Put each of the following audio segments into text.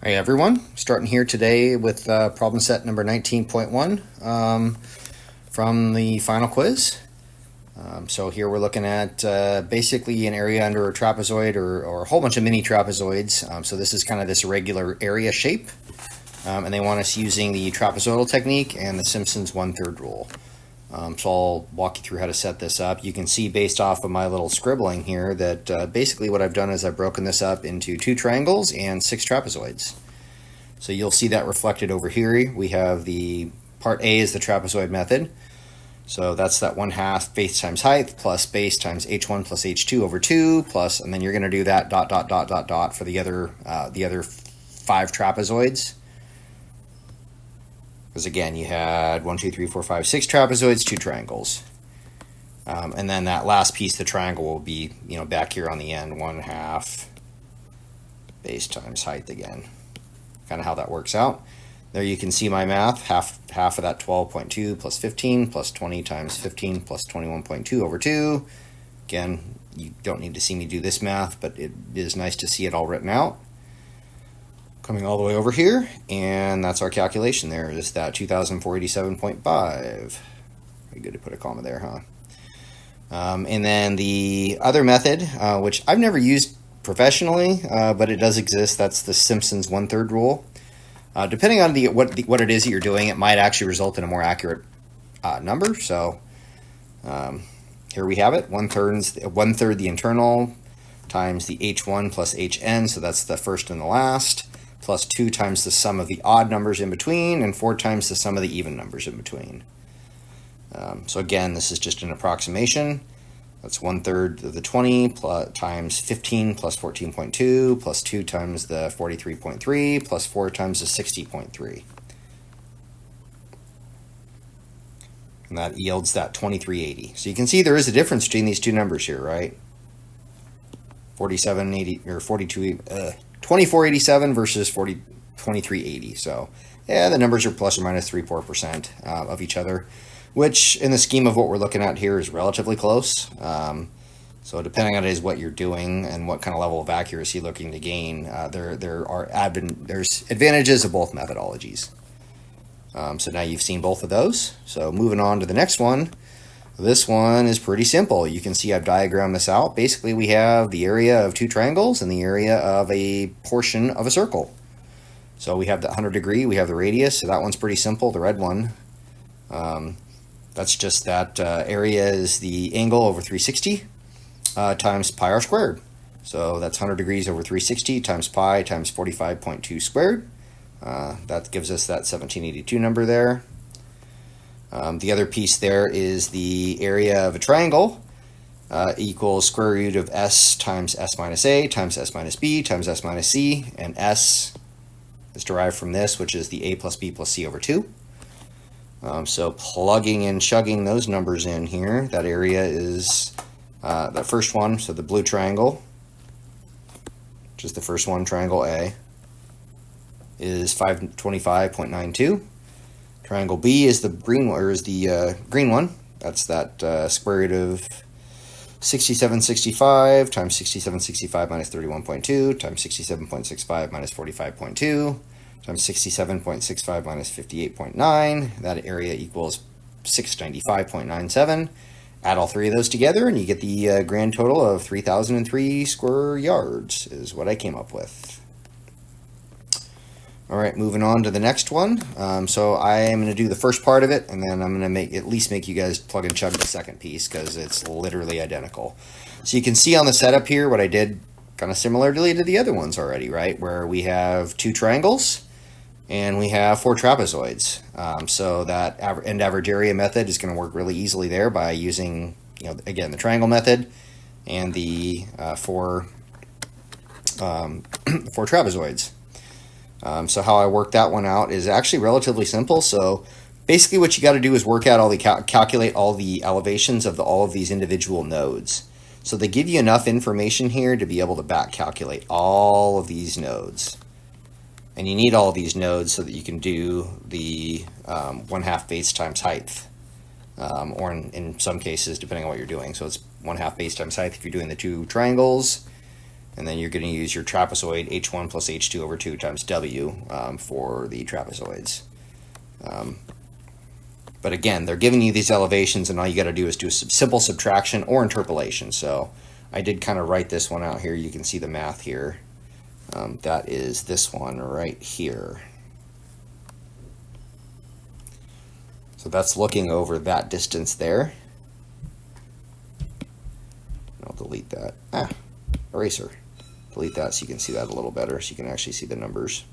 Hey everyone, starting here today with problem set number 19.1 from the final quiz. So here we're looking at basically an area under a trapezoid or a whole bunch of mini trapezoids. So this is kind of this regular area shape. And they want us using the trapezoidal technique and the Simpson's 1/3 rule. So I'll walk you through how to set this up. You can see based off of my little scribbling here that basically what I've done is I've broken this up into 2 triangles and 6 trapezoids. So you'll see that reflected over here. We have the part A is the trapezoid method. So that's that 1/2 base times height plus base times h1 plus h2 over 2 plus, and then you're going to do that dot dot dot dot dot for the other 5 trapezoids. Because again, you had 1, 2, 3, 4, 5, 6 trapezoids, 2 triangles. And then that last piece, the triangle, will be back here on the end, 1/2 base times height again. Kind of how that works out. There you can see my math, half of that 12.2 plus 15 plus 20 times 15 plus 21.2 over 2. Again, you don't need to see me do this math, but it is nice to see it all written out. Coming all the way over here, and that's our calculation there, is that 2,487.5. Pretty good to put a comma there, huh? And then the other method, which I've never used professionally, but it does exist, that's the Simpson's 1/3 rule. Depending on what it is that you're doing, it might actually result in a more accurate number. So here we have it, 1/3 the internal times the h1 plus hn, so that's the first and the last, plus 2 times the sum of the odd numbers in between, and 4 times the sum of the even numbers in between. So again, this is just an approximation. That's 1/3 of the 20 plus, times 15 plus 14.2 plus 2 times the 43.3 plus 4 times the 60.3. And that yields that 2380. So you can see there is a difference between these two numbers here, right? 4780 or 2487 versus 2380. So yeah, the numbers are plus or minus 3-4% of each other, which in the scheme of what we're looking at here is relatively close. So depending on what you're doing and what kind of level of accuracy looking to gain, there's advantages of both methodologies. So now you've seen both of those. So moving on to the next one. This one is pretty simple. You can see I've diagrammed this out. Basically, we have the area of 2 triangles and the area of a portion of a circle. So we have the 100 degree, we have the radius, so that one's pretty simple, the red one. That's just that area is the angle over 360 times pi r squared. So that's 100 degrees over 360 times pi times 45.2 squared. That gives us that 1782 number there. The other piece there is the area of a triangle equals square root of s times s minus a times s minus b times s minus c, and s is derived from this, which is the a plus b plus c over 2. So plugging and chugging those numbers in here, that area is that first one, so the blue triangle, which is the first one, triangle A, is 525.92. Triangle B is the green one, or is the green one. That's that square root of 6765 times 6765 minus 31.2 times 67.65 minus 45.2 times 67.65 minus 58.9. That area equals 695.97. Add all 3 of those together and you get the grand total of 3,003 square yards is what I came up with. All right, moving on to the next one. So I am going to do the first part of it, and then I'm going to at least make you guys plug and chug the second piece because it's literally identical. So you can see on the setup here what I did kind of similarly to the other ones already, right? Where we have 2 triangles and we have 4 trapezoids. So that end average area method is going to work really easily there by using, again, the triangle method and the 4 trapezoids. So how I worked that one out is actually relatively simple. So basically what you got to do is work out all the calculate all the elevations of all of these individual nodes. So they give you enough information here to be able to back calculate all of these nodes. And you need all of these nodes so that you can do the 1/2 base times height. Or in some cases, depending on what you're doing. So it's 1/2 base times height if you're doing the 2 triangles. And then you're going to use your trapezoid h1 plus h2 over 2 times w for the trapezoids. But again, they're giving you these elevations, and all you got to do is do a simple subtraction or interpolation. So I did kind of write this one out here. You can see the math here. That is this one right here. So that's looking over that distance there. I'll delete that. Eraser. Delete that so you can see that a little better, so you can actually see the numbers.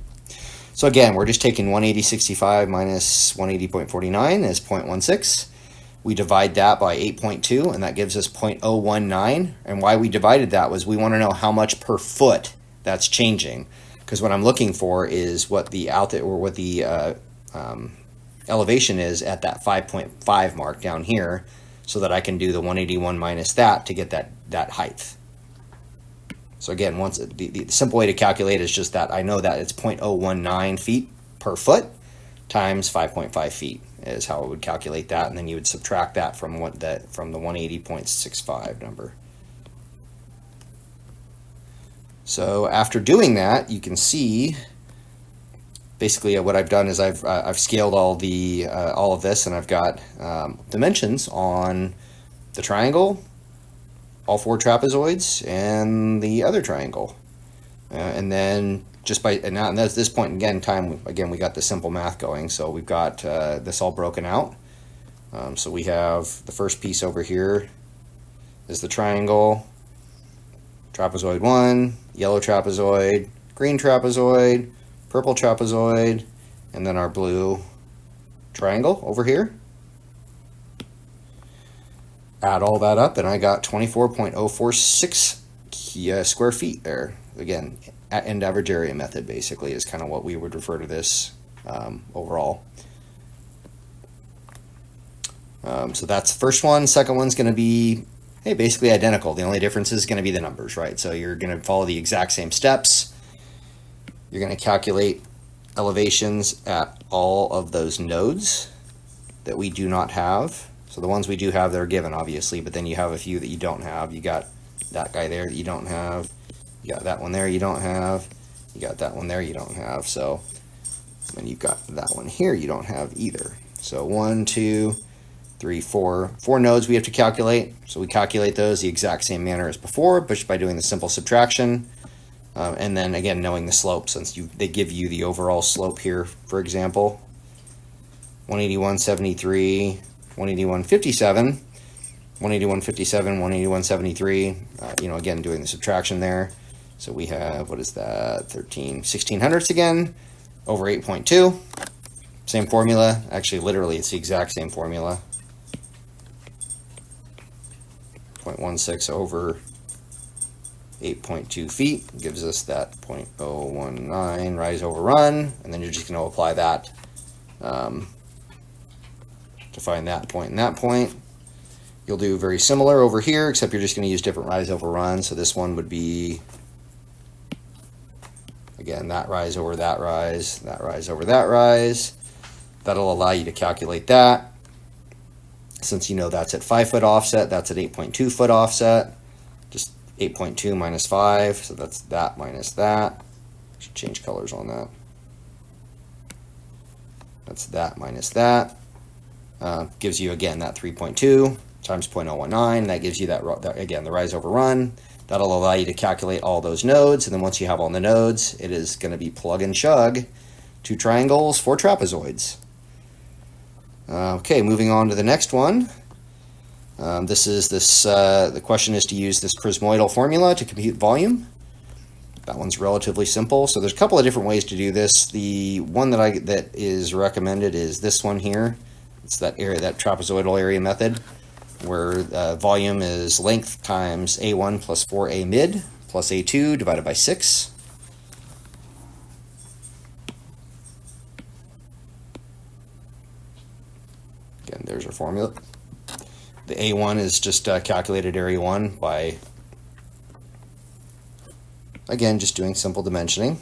So again, we're just taking 180.65 minus 180.49 is 0.16. We divide that by 8.2, and that gives us 0.019. And why we divided that was we want to know how much per foot that's changing, because what I'm looking for is what the elevation is at that 5.5 mark down here, so that I can do the 181 minus that to get that height. So again, once the simple way to calculate is just that I know that it's 0.019 feet per foot times 5.5 feet is how I would calculate that, and then you would subtract that from the 180.65 number. So after doing that, you can see basically what I've done is I've scaled all of this, and I've got dimensions on the triangle, all 4 trapezoids, and the other triangle. And then just and at this point again we got the simple math going, so we've got this all broken out. So we have the first piece over here is the triangle, trapezoid 1, yellow trapezoid, green trapezoid, purple trapezoid, and then our blue triangle over here. Add all that up, and I got 24.046 square feet there. Again, end average area method basically is kind of what we would refer to this overall. So that's the first one. Second one's going to be basically identical. The only difference is going to be the numbers, right? So you're going to follow the exact same steps. You're going to calculate elevations at all of those nodes that we do not have. So the ones we do have, they're given, obviously, but then you have a few that you don't have. You got that guy there that you don't have. You got that one there you don't have. You got that one there you don't have. So then you've got that one here you don't have either. So 1, 2, 3, 4. 4 nodes we have to calculate. So we calculate those the exact same manner as before, but just by doing the simple subtraction. And then again, knowing the slope, since they give you the overall slope here, for example. 181.73. 181.57, 181.57, 181.73, again, doing the subtraction there. So we have, what is that, 16 hundredths again, over 8.2. Same formula. Actually, literally, it's the exact same formula. 0.16 over 8.2 feet gives us that 0.019 rise over run, and then you're just going to apply that to find that point and that point. You'll do very similar over here, except you're just going to use different rise over run. So this one would be, again, that rise over that rise over that rise. That'll allow you to calculate that. Since you know that's at 5 foot offset, that's at 8.2 foot offset. Just 8.2 minus 5, so that's that minus that. Should change colors on that. That's that minus that. Gives you, again, that 3.2 times 0.019. That gives you that, again, the rise over run. That'll allow you to calculate all those nodes. And then once you have all the nodes, it is going to be plug and chug 2 triangles, 4 trapezoids. Okay, moving on to the next one. The question is to use this prismoidal formula to compute volume. That one's relatively simple. So there's a couple of different ways to do this. The one that is recommended is this one here. It's that trapezoidal area method, where volume is length times A1 plus 4A mid plus A2 divided by 6. Again, there's our formula. The A1 is just calculated area 1 by, again, just doing simple dimensioning.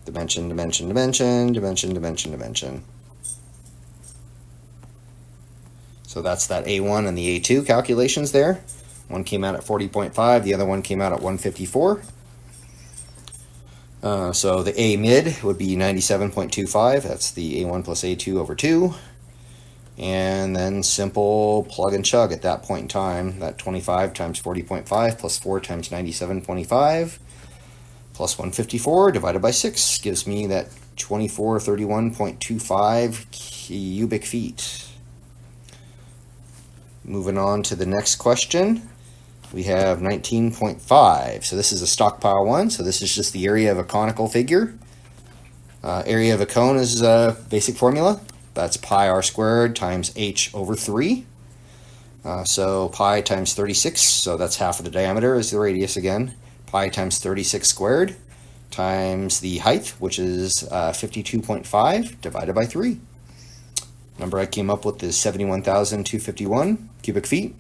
Dimension, dimension, dimension, dimension, dimension, dimension. So that's that A1 and the A2 calculations there. One came out at 40.5, the other one came out at 154. So the A mid would be 97.25. That's the A1 plus A2 over 2. And then simple plug and chug at that point in time. That 25 times 40.5 plus 4 times 97.25 plus 154 divided by 6 gives me that 2431.25 cubic feet. Moving on to the next question. We have 19.5. So this is a stockpile one. So this is just the area of a conical figure. Area of a cone is a basic formula. That's pi r squared times h over 3. So pi times 36, so that's half of the diameter is the radius again. Pi times 36 squared times the height, which is 52.5 divided by 3. Number I came up with is 71,251 cubic feet.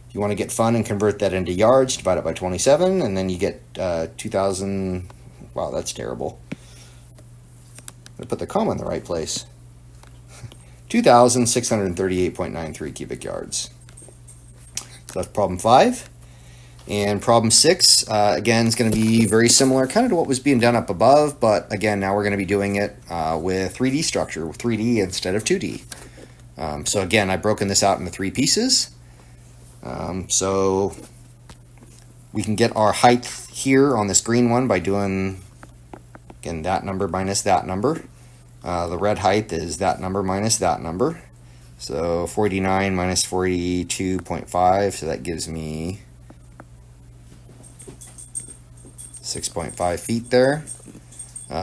If you want to get fun and convert that into yards, divide it by 27, and then you get 2,000. Wow, that's terrible. I put the comma in the right place. 2,638.93 cubic yards. So that's problem 5. And problem 6, again, is going to be very similar kind of to what was being done up above, but again, now we're going to be doing it with 3D structure, 3D instead of 2D. So again, I've broken this out into 3 pieces. So we can get our height here on this green one by doing, again, that number minus that number. The red height is that number minus that number. So 49 minus 42.5, so that gives me 6.5 feet there.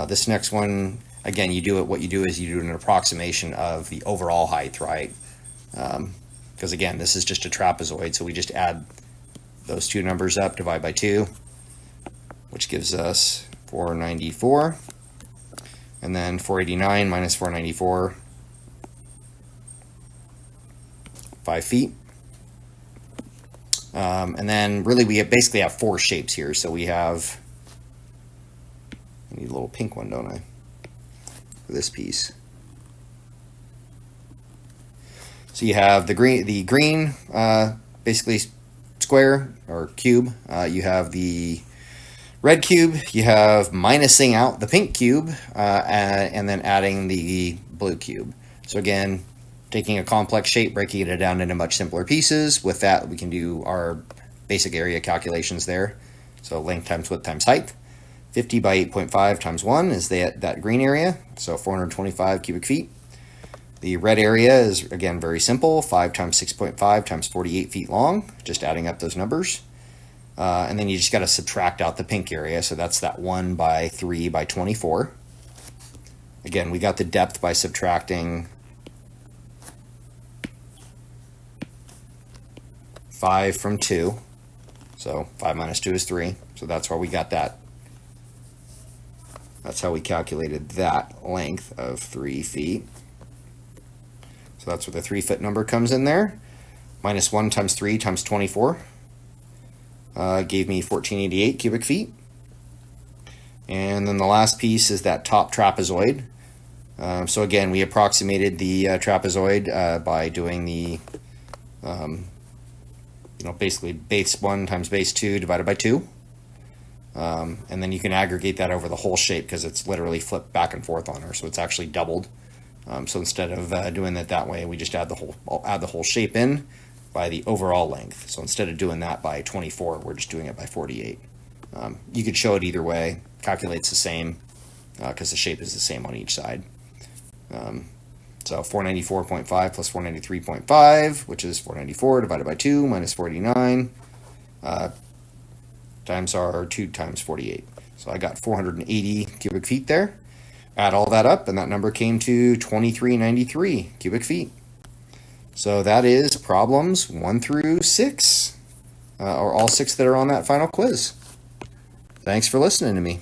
This next one, again, what you do is you do an approximation of the overall height, right? Because again, this is just a trapezoid, so we just add those two numbers up, divide by 2, which gives us 494. And then 489 minus 494, 5 feet. And then really we basically have 4 shapes here. So we have, I need a little pink one, don't I, for this piece. So you have the green basically square or cube. You have the red cube, you have minusing out the pink cube, and then adding the blue cube. So again, taking a complex shape, breaking it down into much simpler pieces. With that, we can do our basic area calculations there. So length times width times height. 50 by 8.5 times 1 is that green area, so 425 cubic feet. The red area is, again, very simple, 5 times 6.5 times 48 feet long, just adding up those numbers. And then you just got to subtract out the pink area, so that's that 1 by 3 by 24. Again, we got the depth by subtracting 5 from 2. So 5 minus 2 is 3, so that's why we got that. That's how we calculated that length of 3 feet. So that's where the 3-foot number comes in there. Minus 1 times 3 times 24. Gave me 1488 cubic feet. And then the last piece is that top trapezoid. So again, we approximated the trapezoid by doing the, basically base 1 times base 2 divided by 2. And then you can aggregate that over the whole shape because it's literally flipped back and forth on her, so it's actually doubled. So instead of doing it that way, we just add the whole shape in by the overall length. So instead of doing that by 24, we're just doing it by 48. You could show it either way. Calculates the same because the shape is the same on each side. So 494.5 plus 493.5, which is 494 divided by 2 minus 49 times our 2 times 48. So I got 480 cubic feet there. Add all that up, and that number came to 2393 cubic feet. So that is problems 1 through 6, or all 6 that are on that final quiz. Thanks for listening to me.